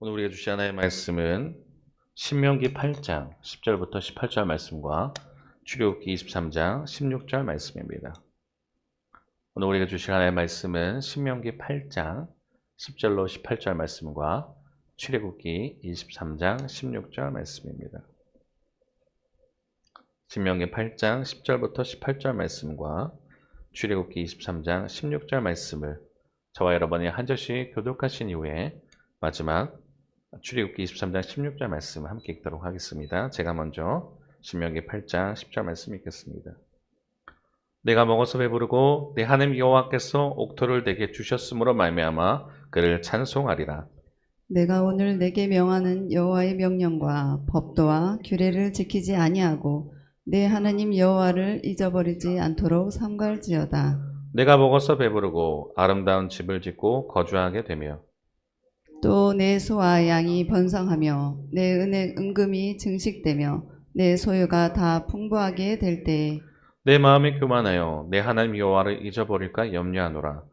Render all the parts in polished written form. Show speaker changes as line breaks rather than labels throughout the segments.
오늘 우리가 주신 하나의 말씀은 신명기 8장 10절부터 18절 말씀과 출애굽기 23장 16절 말씀입니다. 오늘 우리가 주신 하나의 말씀은 신명기 8장 10절로 18절 말씀과 출애굽기 23장 16절 말씀입니다. 신명기 8장 10절부터 18절 말씀과 출애굽기 23장 16절 말씀을 저와 여러분이 한 절씩 교독하신 이후에 마지막 출애굽기 23장 16절 말씀 함께 읽도록 하겠습니다. 제가 먼저 신명기 8장 10절 말씀 읽겠습니다. 내가 먹어서 배부르고 내 하나님 여호와께서 옥토를 내게 주셨으므로 말미암아 그를 찬송하리라.
내가 오늘 내게 명하는 여호와의 명령과 법도와 규례를 지키지 아니하고 내 하나님 여호와를 잊어버리지 않도록 삼갈지어다.
내가 먹어서 배부르고 아름다운 집을 짓고 거주하게 되며
또 내 소와 양이 번성하며 내 은금이 증식되며 내 소유가 다 풍부하게 될 때에
내 마음이 교만하여 내 하나님 여호와를 잊어버릴까 염려하노라.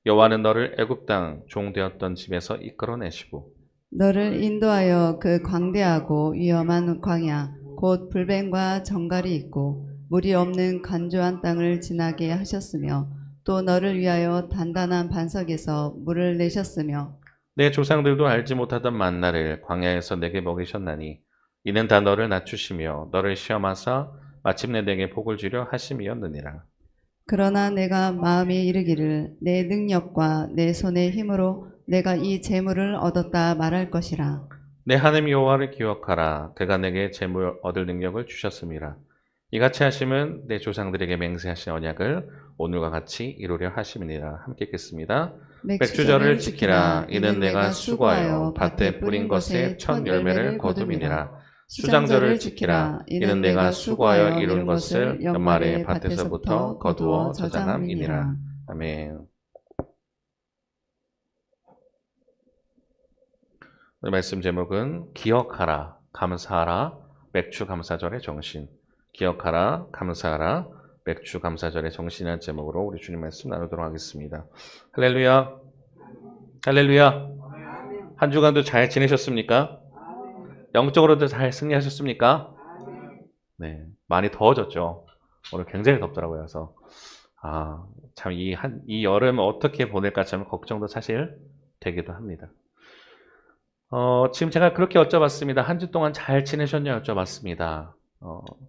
여호와는 너를 애굽 땅 종되었던 집에서 이끌어내시고
너를 인도하여 그 광대하고 위험한 광야 곧 불뱀과 정갈이 있고 물이 없는 간조한 땅을 지나게 하셨으며 또 너를 위하여 단단한 반석에서 물을 내셨으며
내 조상들도 알지 못하던 만나를 광야에서 내게 먹이셨나니 이는 다 너를 낮추시며 너를 시험하사 마침내 내게 복을 주려 하심이었느니라.
그러나 내가 마음에 이르기를 내 능력과 내 손의 힘으로 내가 이 재물을 얻었다 말할 것이라.
내 하나님 여호와를 기억하라. 그가 내게 재물 얻을 능력을 주셨음이라. 이같이 하심은 내 조상들에게 맹세하신 언약을 오늘과 같이 이루려 하심이니라. 함께 읽겠습니다. 맥주절을 지키라. 이는 내가 수고하여 밭에 뿌린 것에 첫 열매를 거둠이니라. 수장절을 지키라. 이는 내가 수고하여 이룬 것을 연말에 밭에서부터 거두어 저장함이니라. 아멘. 오늘 말씀 제목은 기억하라, 감사하라, 맥주 감사절의 정신. 기억하라, 감사하라, 맥주 감사절의 정신이라는 제목으로 우리 주님 말씀 나누도록 하겠습니다. 할렐루야. 할렐루야. 한 주간도 잘 지내셨습니까? 영적으로도 잘 승리하셨습니까? 네, 많이 더워졌죠. 오늘 굉장히 덥더라고요. 그래서 참 이 여름 어떻게 보낼까 참 걱정도 사실 되기도 합니다. 지금 제가 그렇게 여쭤봤습니다. 한 주 동안 잘 지내셨냐 여쭤봤습니다.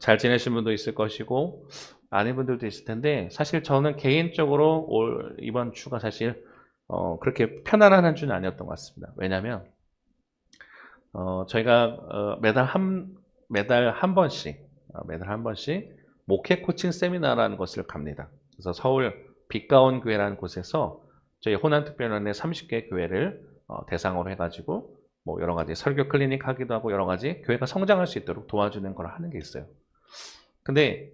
잘 지내신 분도 있을 것이고 아닌 분들도 있을 텐데 사실 저는 개인적으로 이번 주가 사실 그렇게 편안한 한 주는 아니었던 것 같습니다. 왜냐하면 저희가 매달 한 번씩 목회 코칭 세미나라는 것을 갑니다. 그래서 서울 빛가온 교회라는 곳에서 저희 호남특별위원회 30개 교회를 대상으로 해가지고 뭐 여러 가지 설교 클리닉 하기도 하고 여러 가지 교회가 성장할 수 있도록 도와주는 걸 하는 게 있어요. 근데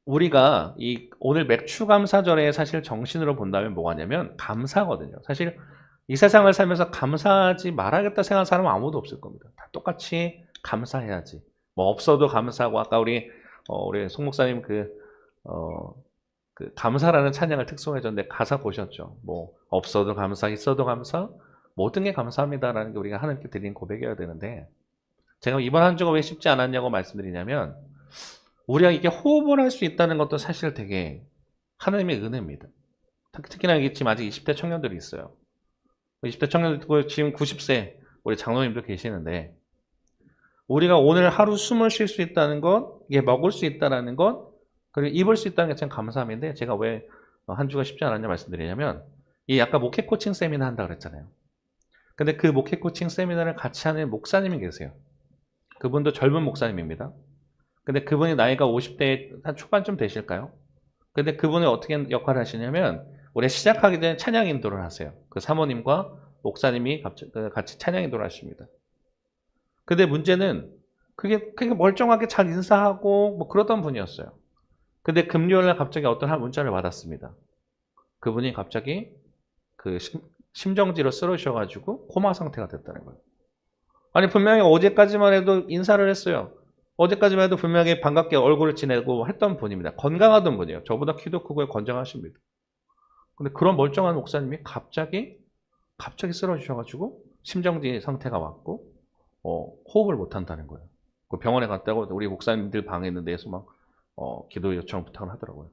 우리가 오늘 맥주 감사절에 사실 정신으로 본다면 뭐가냐면 감사거든요. 사실 이 세상을 살면서 감사하지 말아야겠다 생각하는 사람은 아무도 없을 겁니다. 다 똑같이 감사해야지. 뭐 없어도 감사하고 아까 우리 송 목사님 그 감사라는 찬양을 특송해줬는데 가사 보셨죠? 뭐 없어도 감사, 있어도 감사, 모든 게 감사합니다라는 게 우리가 하나님께 드린 고백이어야 되는데 제가 이번 한 주가 왜 쉽지 않았냐고 말씀드리냐면 우리가 이게 호흡을 할 수 있다는 것도 사실 되게 하나님의 은혜입니다. 특히나 지금 아직 20대 청년들이 있어요. 20대 청년들 지금 90세 우리 장로님도 계시는데 우리가 오늘 하루 숨을 쉴 수 있다는 것, 이게 먹을 수 있다는 것, 그리고 입을 수 있다는 게 참 감사함인데 제가 왜 한 주가 쉽지 않았냐 말씀드리냐면 이 아까 목회 코칭 세미나 한다고 그랬잖아요. 근데 그 목회 코칭 세미나를 같이 하는 목사님이 계세요. 그분도 젊은 목사님입니다. 근데 그분이 나이가 50대 한 초반쯤 되실까요? 근데 그분이 어떻게 역할을 하시냐면 우리 시작하기 전에 찬양 인도를 하세요. 그 사모님과 목사님이 같이 찬양 인도를 하십니다. 근데 문제는 그게 멀쩡하게 잘 인사하고 뭐 그러던 분이었어요. 근데 금요일날 갑자기 어떤 한 문자를 받았습니다. 그분이 갑자기 그 심정지로 쓰러지셔가지고 코마 상태가 됐다는 거예요. 아니 분명히 어제까지만 해도 인사를 했어요. 어제까지만 해도 분명히 반갑게 얼굴을 지내고 했던 분입니다. 건강하던 분이에요. 저보다 키도 크고 건장하십니다. 근데 그런 멀쩡한 목사님이 갑자기 쓰러지셔가지고 심정지 상태가 왔고 호흡을 못 한다는 거예요. 그 병원에 갔다고 우리 목사님들 방에 있는 데에서 막 기도 요청 부탁을 하더라고요.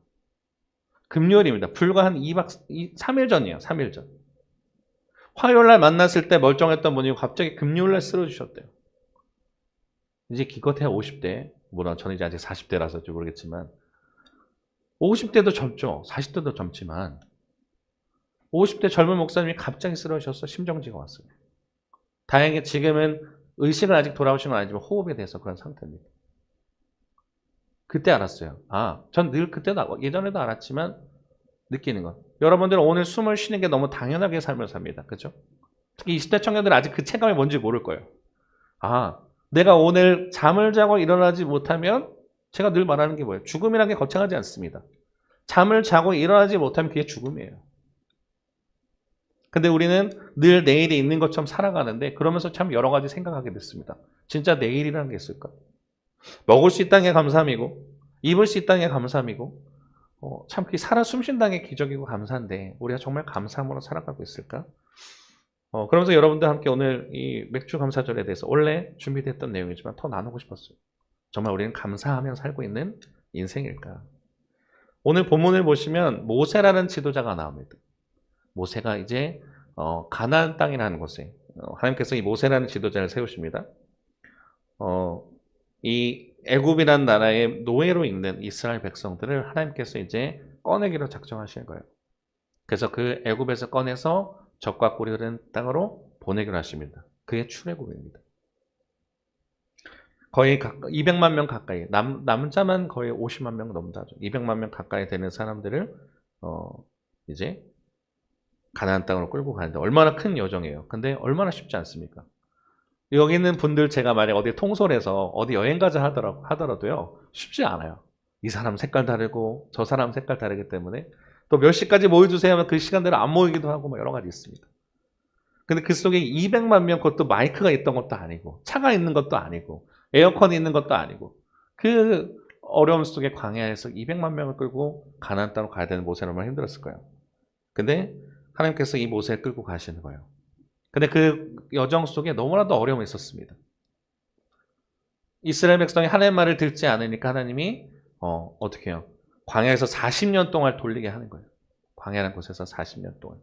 금요일입니다. 불과 한 3일 전이에요. 3일 전. 화요일 날 만났을 때 멀쩡했던 분이 갑자기 금요일 날 쓰러지셨대요. 이제 기껏해야 50대, 물론 저는 이제 아직 40대라서 모르겠지만 50대도 젊죠. 40대도 젊지만 50대 젊은 목사님이 갑자기 쓰러지셔서 심정지가 왔어요. 다행히 지금은 의식은 아직 돌아오신 건 아니지만 호흡에 대해서 그런 상태입니다. 그때 알았어요. 전 늘 그때도 예전에도 알았지만 느끼는 것. 여러분들은 오늘 숨을 쉬는 게 너무 당연하게 삶을 삽니다. 그렇죠? 특히 20대 청년들은 아직 그 체감이 뭔지 모를 거예요. 내가 오늘 잠을 자고 일어나지 못하면 제가 늘 말하는 게 뭐예요? 죽음이라는 게 거창하지 않습니다. 잠을 자고 일어나지 못하면 그게 죽음이에요. 근데 우리는 늘 내일이 있는 것처럼 살아가는데 그러면서 참 여러 가지 생각하게 됐습니다. 진짜 내일이라는 게 있을까? 먹을 수 있다는 게 감사함이고 입을 수 있다는 게 감사함이고 참 그게 살아 숨쉰다는 게 기적이고 감사한데 우리가 정말 감사함으로 살아가고 있을까? 그러면서 여러분들 함께 오늘 이 맥주 감사절에 대해서 원래 준비됐던 내용이지만 더 나누고 싶었어요. 정말 우리는 감사하며 살고 있는 인생일까? 오늘 본문을 보시면 모세라는 지도자가 나옵니다. 모세가 이제 가나안 땅이라는 곳에 하나님께서 이 모세라는 지도자를 세우십니다. 이 애굽이라는 나라의 노예로 있는 이스라엘 백성들을 하나님께서 이제 꺼내기로 작정하시는 거예요. 그래서 그 애굽에서 꺼내서 적과 꿀이 흐르는 땅으로 보내기로 하십니다. 그게 출애굽입니다. 거의 200만 명 가까이, 남자만 거의 50만 명 넘다죠. 200만 명 가까이 되는 사람들을 이제 가나안 땅으로 끌고 가는데 얼마나 큰 여정이에요. 근데 얼마나 쉽지 않습니까? 여기 있는 분들 제가 만약 어디 통솔해서 어디 여행 가자 하더라도요. 쉽지 않아요. 이 사람 색깔 다르고 저 사람 색깔 다르기 때문에 또 몇 시까지 모여주세요 하면 그 시간대로 안 모이기도 하고 뭐 여러 가지 있습니다. 근데 그 속에 200만 명 그것도 마이크가 있던 것도 아니고 차가 있는 것도 아니고 에어컨이 있는 것도 아니고 그 어려움 속에 광야에서 200만 명을 끌고 가나안 땅으로 가야 되는 모세는 얼마나 힘들었을 거예요. 근데 하나님께서 이 모세를 끌고 가시는 거예요. 근데 그 여정 속에 너무나도 어려움이 있었습니다. 이스라엘 백성이 하나님의 말을 듣지 않으니까 하나님이 어떻게 해요? 광야에서 40년 동안 돌리게 하는 거예요. 광야라는 곳에서 40년 동안.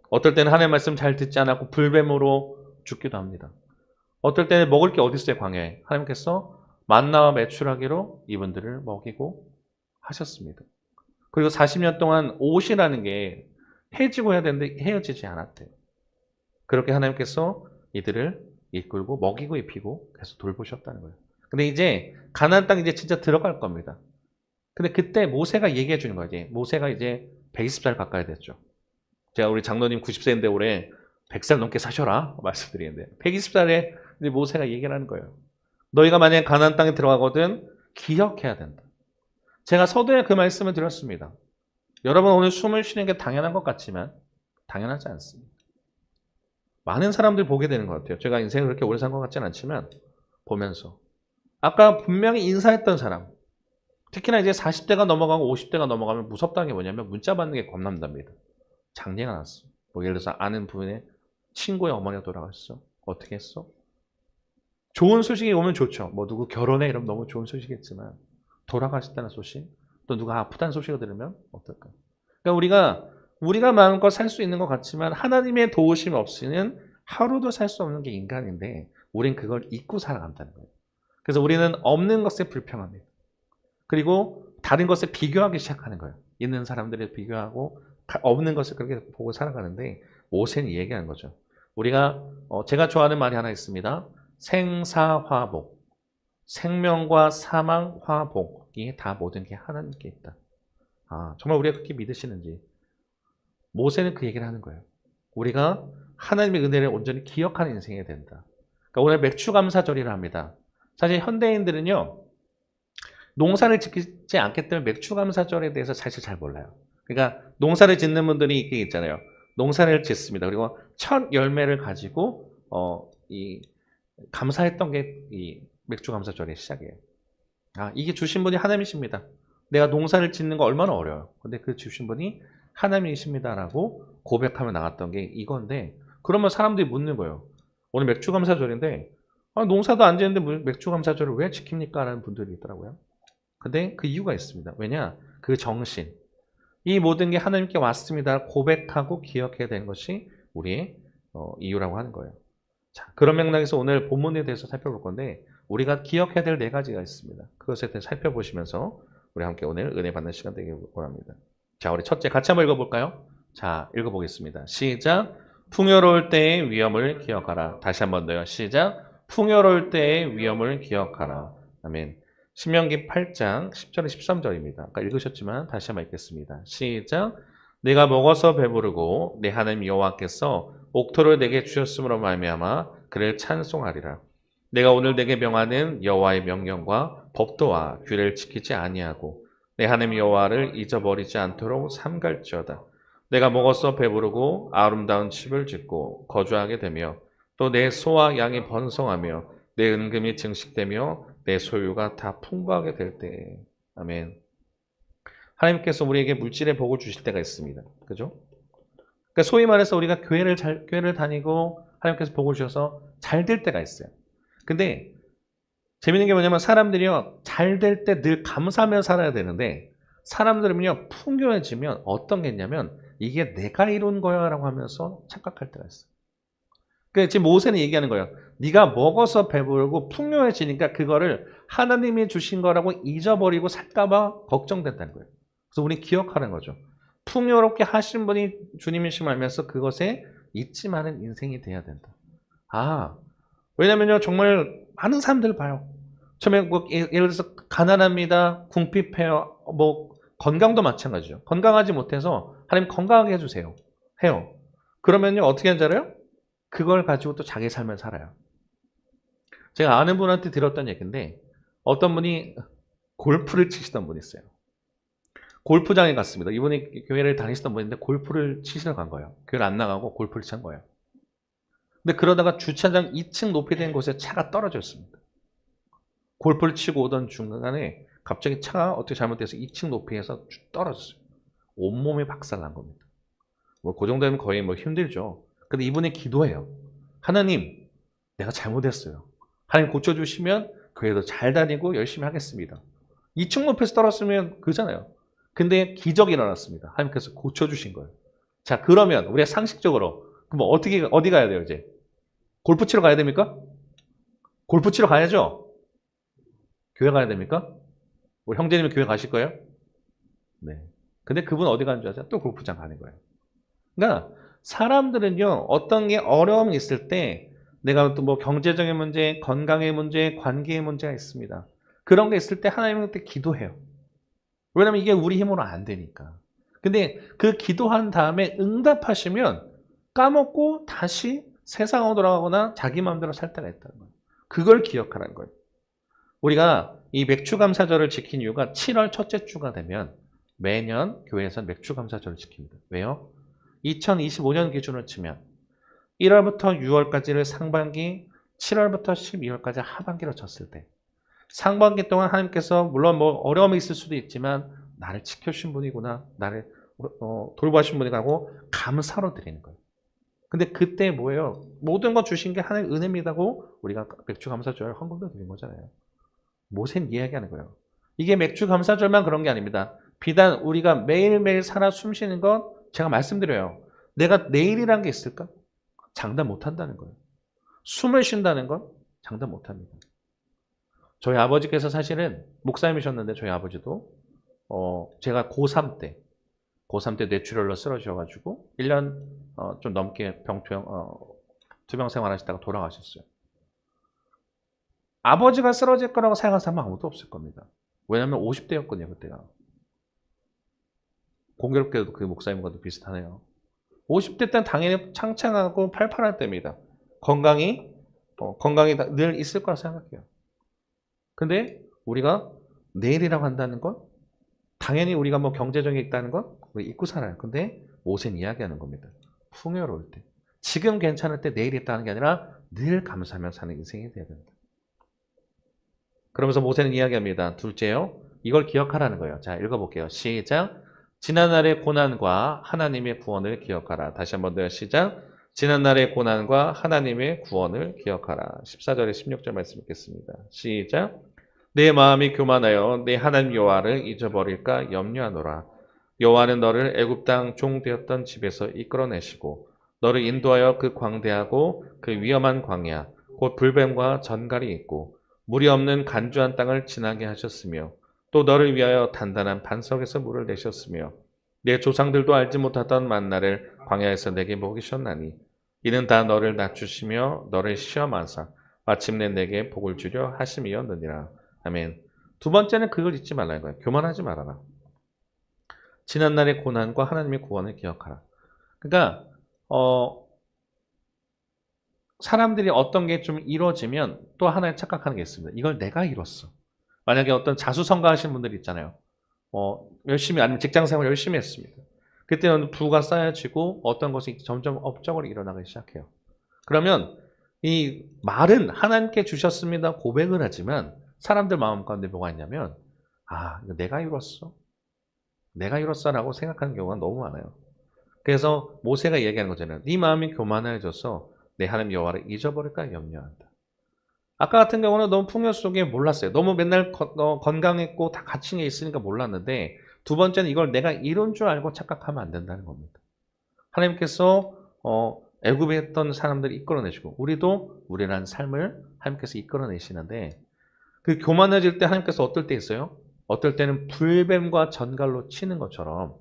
어떨 때는 하나님의 말씀 잘 듣지 않았고 불뱀으로 죽기도 합니다. 어떨 때는 먹을 게 어디 있어요, 광야에. 하나님께서 만나와 메추라기로 이분들을 먹이고 하셨습니다. 그리고 40년 동안 옷이라는 게 헤어지고 해야 되는데 헤어지지 않았대요. 그렇게 하나님께서 이들을 이끌고 먹이고 입히고 계속 돌보셨다는 거예요. 근데 이제 가나안 땅 이제 진짜 들어갈 겁니다. 근데 그때 모세가 얘기해 주는 거예요. 모세가 이제 120살 가까이 됐죠. 제가 우리 장로님 90세인데 올해 100살 넘게 사셔라 말씀드리는데 120살에 이제 모세가 얘기를 하는 거예요. 너희가 만약에 가나안 땅에 들어가거든 기억해야 된다. 제가 서두에 그 말씀을 드렸습니다. 여러분 오늘 숨을 쉬는 게 당연한 것 같지만 당연하지 않습니다. 많은 사람들 보게 되는 것 같아요. 제가 인생을 그렇게 오래 산 것 같지는 않지만 보면서 아까 분명히 인사했던 사람 특히나 이제 40대가 넘어가고 50대가 넘어가면 무섭다는 게 뭐냐면 문자 받는 게 겁난답니다. 장례가 났어. 뭐 예를 들어서 아는 분의 친구의 어머니가 돌아갔어. 어떻게 했어? 좋은 소식이 오면 좋죠. 뭐 누구 결혼해 이러면 너무 좋은 소식이겠지만 돌아가셨다는 소식 또 누가 아프다는 소식을 들으면 어떨까? 그러니까 우리가 마음껏 살 수 있는 것 같지만 하나님의 도우심 없이는 하루도 살 수 없는 게 인간인데 우린 그걸 잊고 살아간다는 거예요. 그래서 우리는 없는 것에 불평합니다. 그리고 다른 것에 비교하기 시작하는 거예요. 있는 사람들을 비교하고 없는 것을 그렇게 보고 살아가는데 모세는 얘기하는 거죠. 우리가 제가 좋아하는 말이 하나 있습니다. 생사화복, 생명과 사망, 화복이 다 모든 게 하나님께 있다. 정말 우리가 그렇게 믿으시는지 모세는 그 얘기를 하는 거예요. 우리가 하나님의 은혜를 온전히 기억하는 인생이 된다. 그러니까 오늘 맥추감사절이라 합니다. 사실 현대인들은요. 농사를 짓지 않기 때문에 맥추감사절에 대해서 사실 잘 몰라요. 그러니까 농사를 짓는 분들이 이게 있잖아요. 농사를 짓습니다. 그리고 첫 열매를 가지고 이 감사했던 게 이 맥추감사절의 시작이에요. 이게 주신 분이 하나님이십니다. 내가 농사를 짓는 거 얼마나 어려워요. 근데 그 주신 분이 하나님이십니다라고 고백하며 나갔던 게 이건데 그러면 사람들이 묻는 거예요. 오늘 맥주감사절인데 농사도 안 지는데 맥주감사절을 왜 지킵니까? 라는 분들이 있더라고요. 근데 그 이유가 있습니다. 왜냐? 그 정신. 이 모든 게 하나님께 왔습니다. 고백하고 기억해야 되는 것이 우리의 이유라고 하는 거예요. 자, 그런 맥락에서 오늘 본문에 대해서 살펴볼 건데 우리가 기억해야 될 4가지가 있습니다. 그것에 대해서 살펴보시면서 우리 함께 오늘 은혜 받는 시간 되길 원합니다. 자, 우리 첫째 같이 한번 읽어볼까요? 자, 읽어보겠습니다. 시작. 풍요로울 때의 위험을 기억하라. 다시 한번 더요. 시작. 풍요로울 때의 위험을 기억하라. 아멘. 신명기 8장 10절에 13절입니다. 아까 읽으셨지만 다시 한번 읽겠습니다. 시작. 내가 먹어서 배부르고 내 하나님 여호와께서 옥토를 내게 주셨으므로 말미암아 그를 찬송하리라. 내가 오늘 내게 명하는 여호와의 명령과 법도와 규례를 지키지 아니하고 내 하나님 여호와를 잊어버리지 않도록 삼갈지어다. 내가 먹어서 배부르고 아름다운 집을 짓고 거주하게 되며 또 내 소와 양이 번성하며 내 은금이 증식되며 내 소유가 다 풍부하게 될 때에. 아멘. 하나님께서 우리에게 물질의 복을 주실 때가 있습니다. 그죠? 그러니까 소위 말해서 우리가 교회를 다니고 하나님께서 복을 주셔서 잘 될 때가 있어요. 근데 재밌는 게 뭐냐면 사람들이요, 잘 될 때 늘 감사하며 살아야 되는데 사람들은요, 풍요해지면 어떤 게 있냐면 이게 내가 이룬 거야 라고 하면서 착각할 때가 있어요. 그러니까 지금 모세는 얘기하는 거예요. 네가 먹어서 배부르고 풍요해지니까 그거를 하나님이 주신 거라고 잊어버리고 살까봐 걱정된다는 거예요. 그래서 우리 기억하는 거죠. 풍요롭게 하신 분이 주님이심 알면서 그것에 잊지 마는 인생이 돼야 된다. 왜냐면요, 정말 많은 사람들 봐요. 처음에 뭐 예를 들어서 가난합니다, 궁핍해요, 뭐 건강도 마찬가지죠. 건강하지 못해서 하나님 건강하게 해주세요. 해요. 그러면요, 어떻게 하는지 알아요? 그걸 가지고 또 자기 삶을 살아요. 제가 아는 분한테 들었던 얘기인데 어떤 분이 골프를 치시던 분이 있어요. 골프장에 갔습니다. 이분이 교회를 다니시던 분인데 골프를 치시러 간 거예요. 교회를 안 나가고 골프를 친 거예요. 근데 그러다가 주차장 2층 높이 된 곳에 차가 떨어졌습니다. 골프를 치고 오던 중간에 갑자기 차가 어떻게 잘못돼서 2층 높이에서 떨어졌어요. 온몸이 박살난 겁니다. 뭐 그 정도면 거의 뭐 힘들죠. 근데 이분이 기도해요. 하나님, 내가 잘못했어요. 하나님 고쳐주시면 교회도 잘 다니고 열심히 하겠습니다. 2층 높이에서 떨어졌으면 그잖아요. 근데 기적이 일어났습니다. 하나님께서 고쳐주신 거예요. 자, 그러면 우리가 상식적으로 그럼 어디 가야 돼요, 이제? 골프 치러 가야 됩니까? 골프 치러 가야죠. 교회 가야 됩니까? 우리 형제님은 교회 가실 거예요? 네. 근데 그분 어디 가는 줄 아세요? 또 골프장 가는 거예요. 그러니까 사람들은요, 어떤 게 어려움이 있을 때 내가 또 뭐 경제적인 문제, 건강의 문제, 관계의 문제가 있습니다. 그런 게 있을 때 하나님한테 기도해요. 왜냐면 이게 우리 힘으로 안 되니까. 근데 그 기도한 다음에 응답하시면 까먹고 다시 세상으로 돌아가거나 자기 마음대로 살 때가 있다는 거예요. 그걸 기억하라는 거예요. 우리가 이 맥주감사절을 지킨 이유가 7월 첫째 주가 되면 매년 교회에서는 맥주감사절을 지킵니다. 왜요? 2025년 기준으로 치면 1월부터 6월까지를 상반기, 7월부터 12월까지 하반기로 쳤을 때 상반기 동안 하나님께서 물론 뭐 어려움이 있을 수도 있지만 나를 지켜주신 분이구나, 나를 돌봐주신 분이라고 감사로 드리는 거예요. 근데 그때 뭐예요? 모든 거 주신 게 하나님의 은혜입니다고 우리가 맥주감사절 헌금도 드린 거잖아요. 모세는 이야기하는 거예요. 이게 맥주감사절만 그런 게 아닙니다. 비단 우리가 매일매일 살아 숨쉬는 건 제가 말씀드려요. 내가 내일이란 게 있을까? 장담 못 한다는 거예요. 숨을 쉰다는 건 장담 못 합니다. 저희 아버지께서 사실은 목사님이셨는데 저희 아버지도 제가 고3 때 뇌출혈로 쓰러지셔가지고 1년 좀 넘게 투병 생활하시다가 돌아가셨어요. 아버지가 쓰러질 거라고 생각한 사람은 아무도 없을 겁니다. 왜냐하면 50대였거든요, 그때가. 공교롭게도 그 목사님과도 비슷하네요. 50대 때는 당연히 창창하고 팔팔할 때입니다. 건강이 늘 있을 거라 생각해요. 근데 우리가 내일이라고 한다는 건 당연히 우리가 뭐 경제적인 게 있다는 건 잊고 살아요. 근데 모세는 이야기하는 겁니다. 풍요로울 때. 지금 괜찮을 때 내일 있다는 게 아니라 늘 감사하며 사는 인생이 돼야 된다. 그러면서 모세는 이야기합니다. 둘째요. 이걸 기억하라는 거예요. 자, 읽어볼게요. 시작. 지난날의 고난과 하나님의 구원을 기억하라. 다시 한번 더요. 시작. 지난날의 고난과 하나님의 구원을 기억하라. 14절에 16절 말씀 읽겠습니다. 시작. 내 마음이 교만하여 내 하나님 여호와를 잊어버릴까 염려하노라. 여호와는 너를 애굽 땅 종 되었던 집에서 이끌어내시고 너를 인도하여 그 광대하고 그 위험한 광야 곧 불뱀과 전갈이 있고 물이 없는 간주한 땅을 지나게 하셨으며 또 너를 위하여 단단한 반석에서 물을 내셨으며 내 조상들도 알지 못하던 만나를 광야에서 내게 먹이셨나니 이는 다 너를 낮추시며 너를 시험하사 마침내 내게 복을 주려 하심이었느니라. 아멘. 두 번째는 그걸 잊지 말라는 거예요. 교만하지 말아라. 지난날의 고난과 하나님의 구원을 기억하라. 그러니까 사람들이 어떤 게 좀 이루어지면 또 하나의 착각하는 게 있습니다. 이걸 내가 이뤘어. 만약에 어떤 자수성가하시는 분들이 있잖아요. 열심히 아니면 직장생활 열심히 했습니다. 그때는 부가 쌓여지고 어떤 것이 점점 업적으로 일어나기 시작해요. 그러면 이 말은 하나님께 주셨습니다. 고백을 하지만 사람들 마음 가운데 뭐가 있냐면 이거 내가 이뤘어. 내가 이뤘어라고 생각하는 경우가 너무 많아요. 그래서 모세가 얘기하는 거잖아요. 네 마음이 교만해져서 내 하나님 여호와를 잊어버릴까 염려한다. 아까 같은 경우는 너무 풍요 속에 몰랐어요. 너무 맨날 건강했고 다 갖춘 게 있으니까 몰랐는데 두 번째는 이걸 내가 이룬 줄 알고 착각하면 안 된다는 겁니다. 하나님께서 애굽에 했던 사람들을 이끌어내시고 우리라는 삶을 하나님께서 이끌어내시는데 그 교만해질 때 하나님께서 어떨 때 있어요? 어떨 때는 불뱀과 전갈로 치는 것처럼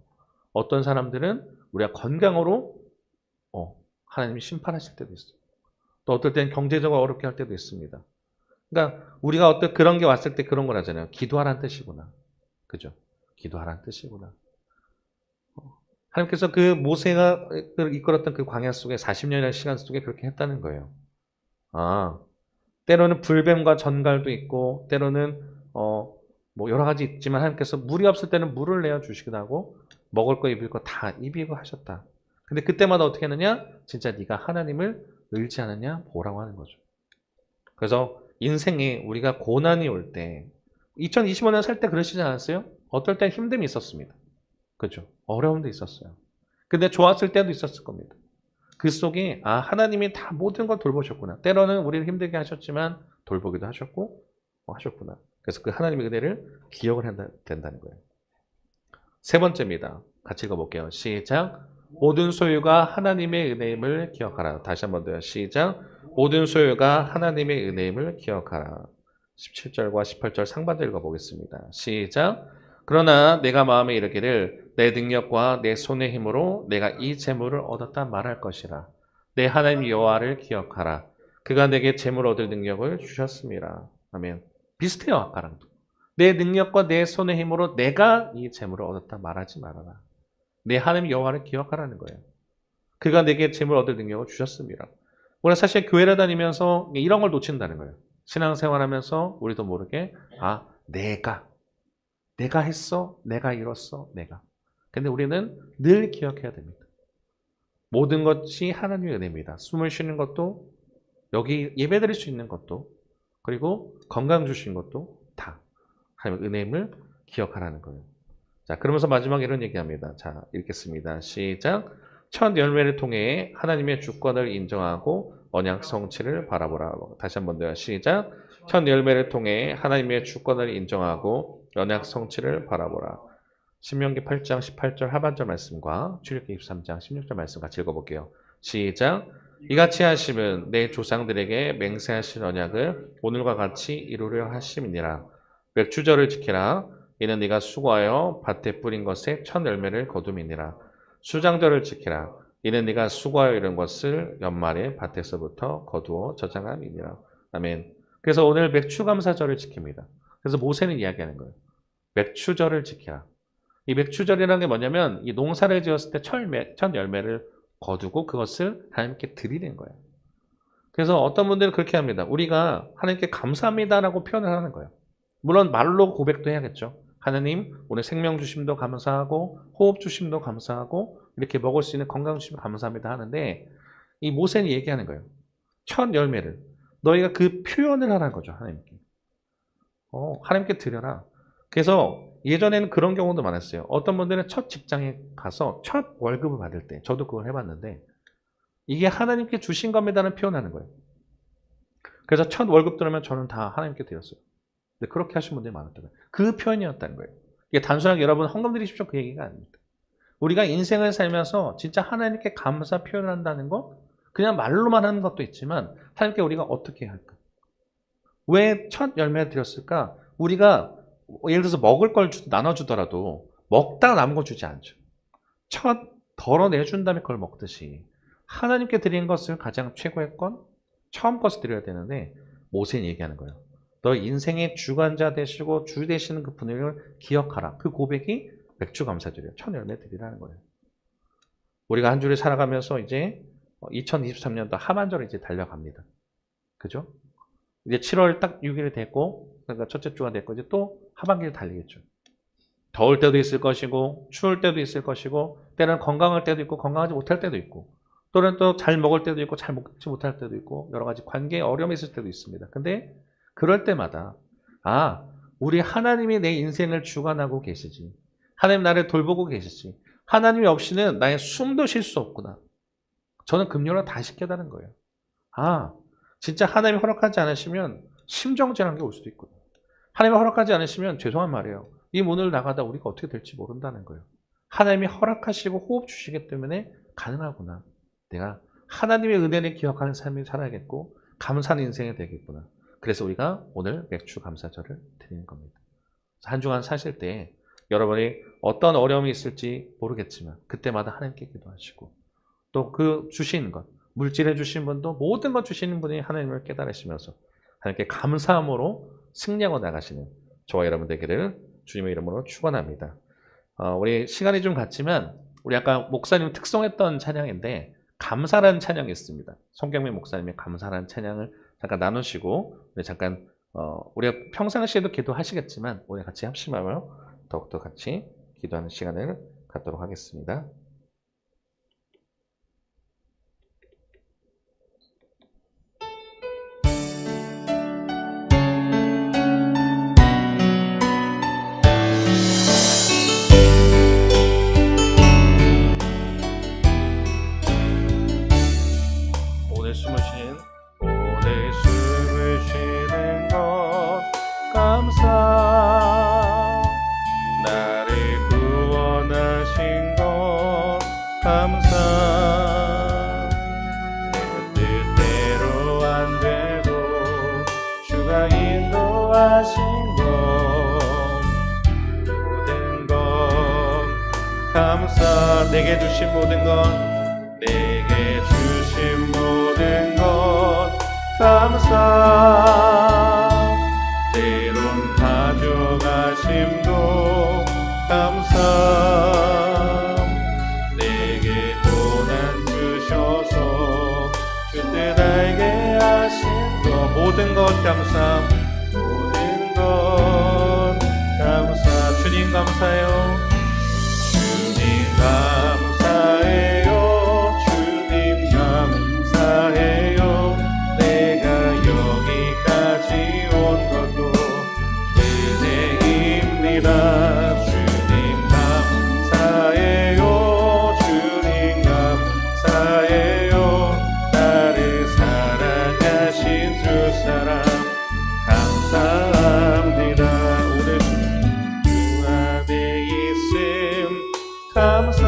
어떤 사람들은 우리가 건강으로 하나님이 심판하실 때도 있어요. 또 어떨 때는 경제적으로 어렵게 할 때도 있습니다. 그러니까 우리가 어떤 그런 게 왔을 때 그런 걸 하잖아요. 기도하라는 뜻이구나. 그죠? 기도하라는 뜻이구나. 하나님께서 그 모세가 이끌었던 그 광야 속에 40년의 시간 속에 그렇게 했다는 거예요. 때로는 불뱀과 전갈도 있고 때로는 뭐 여러 가지 있지만 하나님께서 물이 없을 때는 물을 내어 주시기도 하고 먹을 거 입을 거 다 입히고 하셨다. 근데 그때마다 어떻게 하느냐? 진짜 네가 하나님을 의지하느냐 보라고 하는 거죠. 그래서 인생에 우리가 고난이 올 때 2025년 살 때 그러시지 않았어요? 어떨 땐 힘듦이 있었습니다. 그죠? 어려움도 있었어요. 근데 좋았을 때도 있었을 겁니다. 그 속에 하나님이 다 모든 걸 돌보셨구나. 때로는 우리를 힘들게 하셨지만 돌보기도 하셨고 하셨구나. 그래서 그 하나님의 은혜를 기억을 해야 된다는 거예요. 세 번째입니다. 같이 읽어볼게요. 시작. 모든 소유가 하나님의 은혜임을 기억하라. 다시 한번 더요. 시작. 모든 소유가 하나님의 은혜임을 기억하라. 17절과 18절 상반절 읽어보겠습니다. 시작. 그러나 내가 마음에 이르기를 내 능력과 내 손의 힘으로 내가 이 재물을 얻었다 말할 것이라. 내 하나님 여호와를 기억하라. 그가 내게 재물 얻을 능력을 주셨습니다. 아멘. 비슷해요, 아까랑도. 내 능력과 내 손의 힘으로 내가 이 재물을 얻었다 말하지 말아라. 내 하나님 여호와를 기억하라는 거예요. 그가 내게 재물 얻을 능력을 주셨습니다. 우리가 사실 교회를 다니면서 이런 걸 놓친다는 거예요. 신앙생활하면서 우리도 모르게 내가 했어, 내가 이뤘어, 내가. 근데 우리는 늘 기억해야 됩니다. 모든 것이 하나님의 은혜입니다. 숨을 쉬는 것도 여기 예배드릴 수 있는 것도 그리고 건강 주신 것도 다 하나님의 은혜임을 기억하라는 거예요. 자, 그러면서 마지막에 이런 얘기합니다. 자, 읽겠습니다. 시작. 첫 열매를 통해 하나님의 주권을 인정하고 언약 성취를 바라보라. 다시 한번 더요. 시작. 첫 열매를 통해 하나님의 주권을 인정하고 언약 성취를 바라보라. 신명기 8장 18절 하반절 말씀과 출애굽기 23장 16절 말씀 같이 읽어볼게요. 시작. 이같이 하심은 내 조상들에게 맹세하신 언약을 오늘과 같이 이루려 하심이니라. 맥추절을 지키라. 이는 네가 수고하여 밭에 뿌린 것의 첫 열매를 거둠이니라. 수장절을 지키라. 이는 네가 수고하여 이룬 것을 연말에 밭에서부터 거두어 저장함이니라. 아멘. 그래서 오늘 맥추감사절을 지킵니다. 그래서 모세는 이야기하는 거예요. 맥추절을 지키라. 이 맥추절이라는 게 뭐냐면 이 농사를 지었을 때 첫 열매를 거두고 그것을 하나님께 드리는 거예요. 그래서 어떤 분들은 그렇게 합니다. 우리가 하나님께 감사합니다라고 표현을 하는 거예요. 물론 말로 고백도 해야겠죠. 하나님 오늘 생명 주심도 감사하고 호흡 주심도 감사하고 이렇게 먹을 수 있는 건강 주심 감사합니다 하는데 이 모세는 얘기하는 거예요. 첫 열매를 너희가 그 표현을 하라는 거죠. 하나님께. 하나님께 드려라. 그래서 예전에는 그런 경우도 많았어요. 어떤 분들은 첫 직장에 가서 첫 월급을 받을 때 저도 그걸 해봤는데 이게 하나님께 주신 겁니다는 표현하는 거예요. 그래서 첫 월급 들으면 저는 다 하나님께 드렸어요. 근데 그렇게 하신 분들이 많았던 거예요. 그 표현이었다는 거예요. 이게 단순하게 여러분 헌금 드리십시오 그 얘기가 아닙니다. 우리가 인생을 살면서 진짜 하나님께 감사 표현을 한다는 거 그냥 말로만 하는 것도 있지만 하나님께 우리가 어떻게 할까? 왜 첫 열매를 드렸을까? 우리가 예를 들어서 먹을 걸 나눠주더라도 먹다가 남은 거 주지 않죠. 첫 덜어내준 다음에 그걸 먹듯이 하나님께 드리는 것을 가장 최고의 건 처음 것을 드려야 되는데 모세는 얘기하는 거예요. 너 인생의 주관자 되시고 주 되시는 그 분을 기억하라. 그 고백이 맥주 감사절이에요. 첫 열매 드리라는 거예요. 우리가 한 주를 살아가면서 이제 2023년도 하반절에 이제 달려갑니다. 그죠? 이제 7월 딱 6일 됐고, 그러니까 첫째 주가 됐고, 이제 또 하반기를 달리겠죠. 더울 때도 있을 것이고, 추울 때도 있을 것이고, 때는 건강할 때도 있고, 건강하지 못할 때도 있고, 또는 또 잘 먹을 때도 있고, 잘 먹지 못할 때도 있고, 여러 가지 관계에 어려움이 있을 때도 있습니다. 근데 그럴 때마다, 우리 하나님이 내 인생을 주관하고 계시지. 하나님 나를 돌보고 계시지. 하나님이 없이는 나의 숨도 쉴 수 없구나. 저는 금요일에 다시 깨달은 거예요. 진짜 하나님이 허락하지 않으시면 심정질환 게 올 수도 있거든요. 하나님이 허락하지 않으시면 죄송한 말이에요. 이 문을 나가다 우리가 어떻게 될지 모른다는 거예요. 하나님이 허락하시고 호흡 주시기 때문에 가능하구나. 내가 하나님의 은혜를 기억하는 삶을 살아야겠고 감사하는 인생이 되겠구나. 그래서 우리가 오늘 맥주 감사절을 드리는 겁니다. 한 주간 사실 때 여러분이 어떤 어려움이 있을지 모르겠지만 그때마다 하나님께 기도하시고 또 그 주신 것, 물질해 주신 분도 모든 것 주시는 분이 하나님을 깨달으시면서 하나님께 감사함으로 승리하고 나가시는 저와 여러분 되기를 주님의 이름으로 축원합니다. 우리 시간이 좀 갔지만 우리 아까 목사님 특송했던 찬양인데 감사라는 찬양이 있습니다. 송경민 목사님의 감사라는 찬양을 잠깐 나누시고 잠깐 우리가 평상시에도 기도하시겠지만 오늘 같이 합심하며 더욱더 같이 기도하는 시간을 갖도록 하겠습니다. 오늘 숨을 쉬는 것 감사 나를 구원하신 것 감사 내 뜻대로 안 되고 주가 인도하신 것 모든 것 감사 내게 주신 모든 것 내게 주신 모든 것 감사 때론 가져가심도 감사 내게 도난 주셔서 주뜻 알게 하신 것 모든 것 감사 모든 것 감사 주님 감사해요 주님 감사해요 주님 감사해요 내가 여기까지 온 것도 은혜입니다 주님 감사해요 주님 감사해요 나를 사랑하신 주 사랑 감사합니다 오늘 주 안에 있음 감사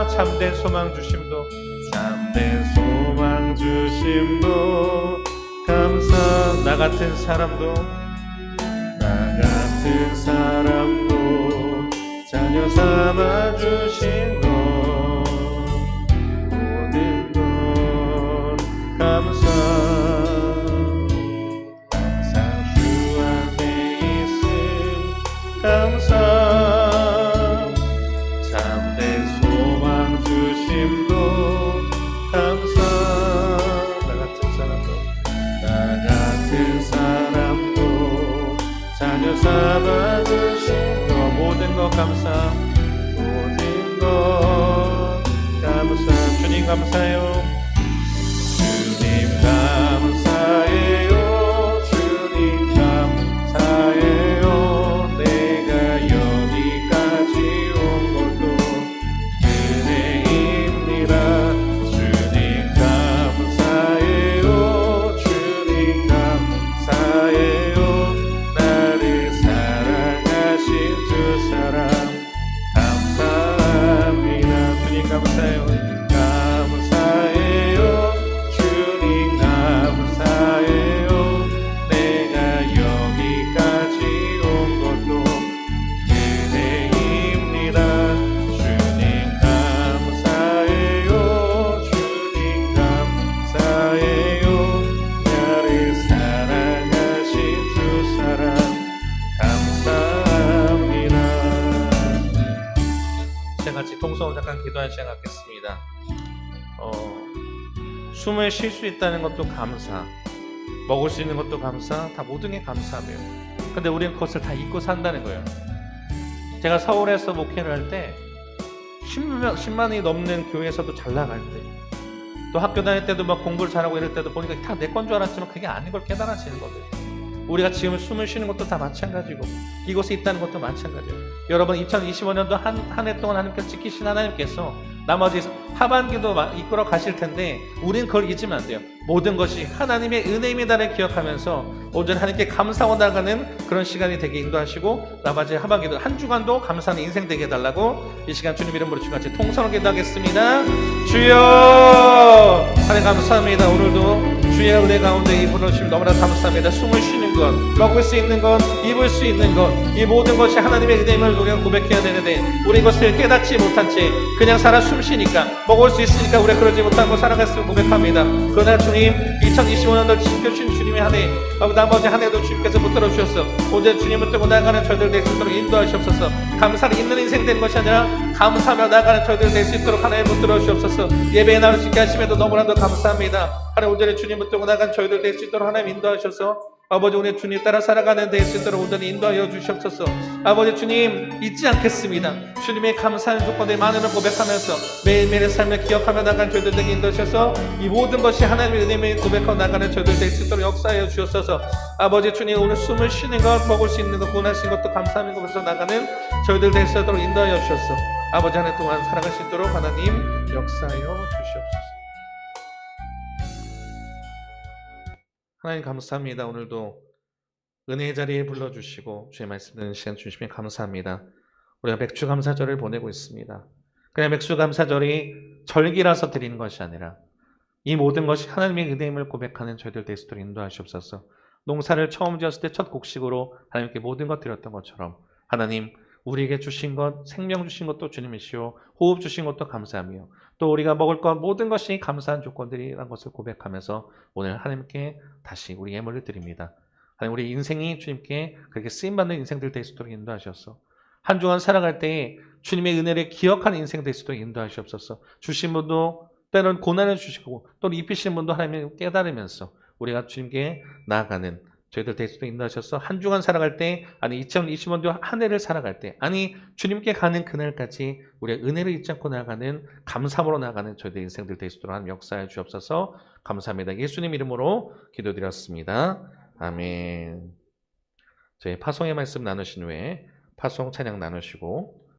참된 소망 주심도 참된 소망 주심도 감사 나 같은 사람도 자녀 삼아 주신 것 모든 것 감사 항상 주 안에 있음 감사 참된 소망 주심도 감사 나 같은 사람도 자녀 삼아 주신 것 모든 것 감사 모든 것 감사 주님 감사해요 주님 감사해요 주님 감사해요 내가 여기까지 온 것도 은혜입니다 주님 감사해요 기도한 시간 갖겠습니다. 숨을 쉴 수 있다는 것도 감사, 먹을 수 있는 것도 감사, 다 모든 게 감사하며, 근데 우리는 그것을 다 잊고 산다는 거예요. 제가 서울에서 목회를 할 때 10만이 넘는 교회에서도 잘 나갈 때, 또 학교 다닐 때도 막 공부를 잘하고 이럴 때도 보니까 다 내 건 줄 알았지만 그게 아닌 걸 깨달아지는 거예요. 우리가 지금 숨을 쉬는 것도 다 마찬가지고 이곳에 있다는 것도 마찬가지예요. 여러분 2025년도 한 해 동안 하나님께서 지키신 하나님께서 나머지 하반기도 이끌어 가실 텐데 우리는 그걸 잊으면 안 돼요. 모든 것이 하나님의 은혜입니다를 기억하면서 온전히 하나님께 감사하고 나가는 그런 시간이 되게 인도하시고 나머지 하반기도 한 주간도 감사하는 인생 되게 해달라고 이 시간 주님 이름으로 주같이 통성을 기도하겠습니다. 주여 하나님 감사합니다. 오늘도 주의 은혜 가운데 이 부르심 너무나 감사합니다. 숨을 쉬는 것, 먹을 수 있는 것, 입을 수 있는 것, 이 모든 것이 하나님의 은혜임을 우리가 고백해야 되는데 우리 이것을 깨닫지 못한 채 그냥 살아 숨 쉬니까 먹을 수 있으니까 우리가 그러지 못하고 살아갔음을 고백합니다. 그러나 주님 2025년도 지켜주신 주님의 한 해, 나머지 한 해도 주님께서 붙들어 주셨어. 오늘 주님을 붙들고 나아가는 저희들 될 수 있도록 인도하시옵소서. 감사를 있는 인생 된 것이 아니라 감사하며 나아가는 저희들 될 수 있도록 하나님 붙들어 주옵소서. 예배에 나올 수 있게 하심에도 너무나도 감사합니다. 하나님 온전히 주님 붙들고 나아가는 저희들 될 수 있도록 하나님 인도하셔서 아버지 오늘 주님 따라 살아가는 될 수 있도록 온전히 인도하여 주시옵소서. 아버지 주님 잊지 않겠습니다. 주님의 감사한 조건에 많음을 고백하면서 매일매일의 삶을 기억하며 나가는 저희들에게 인도하셔서 이 모든 것이 하나님의 은혜를 고백하며 나가는 저희들 될 수 있도록 역사하여 주옵소서. 아버지 주님 오늘 숨을 쉬는 것, 먹을 수 있는 것, 구원하신 것도 감사하는 것에서 나가는 저희들 될 수 있도록 인도하여 주셔서 아버지 한 해 동안 살아갈 수 있도록 하나님 역사하여 주시옵소서. 하나님 감사합니다. 오늘도 은혜의 자리에 불러주시고 주의 말씀 듣는 시간 주시면 감사합니다. 우리가 맥주감사절을 보내고 있습니다. 그냥 맥주감사절이 절기라서 드리는 것이 아니라 이 모든 것이 하나님의 은혜임을 고백하는 저희들 될 수 있도록 인도하시옵소서. 농사를 처음 지었을 때 첫 곡식으로 하나님께 모든 것 드렸던 것처럼 하나님 우리에게 주신 것, 생명 주신 것도 주님이시오, 호흡 주신 것도 감사하며 또 우리가 먹을 것 모든 것이 감사한 조건들이라는 것을 고백하면서 오늘 하나님께 다시 우리 예물을 드립니다. 하나님 우리 인생이 주님께 그렇게 쓰임받는 인생들 될 수 있도록 인도하셔서 한 주간 살아갈 때에 주님의 은혜를 기억하는 인생 될 수 있도록 인도하시옵소서. 주신 분도 때로는 고난을 주시고 또 입히시는 분도 하나님을 깨달으면서 우리가 주님께 나아가는 저희들 될 수도 인도하셔서 한 주간 살아갈 때, 아니 2020년도 한 해를 살아갈 때, 아니 주님께 가는 그날까지 우리의 은혜를 잊지 않고 나아가는 감사함으로 나아가는 저희들 인생들 될 수 있도록 하나님 역사해 주옵소서. 감사합니다. 예수님 이름으로 기도드렸습니다. 아멘. 저희 파송의 말씀 나누신 후에 파송 찬양 나누시고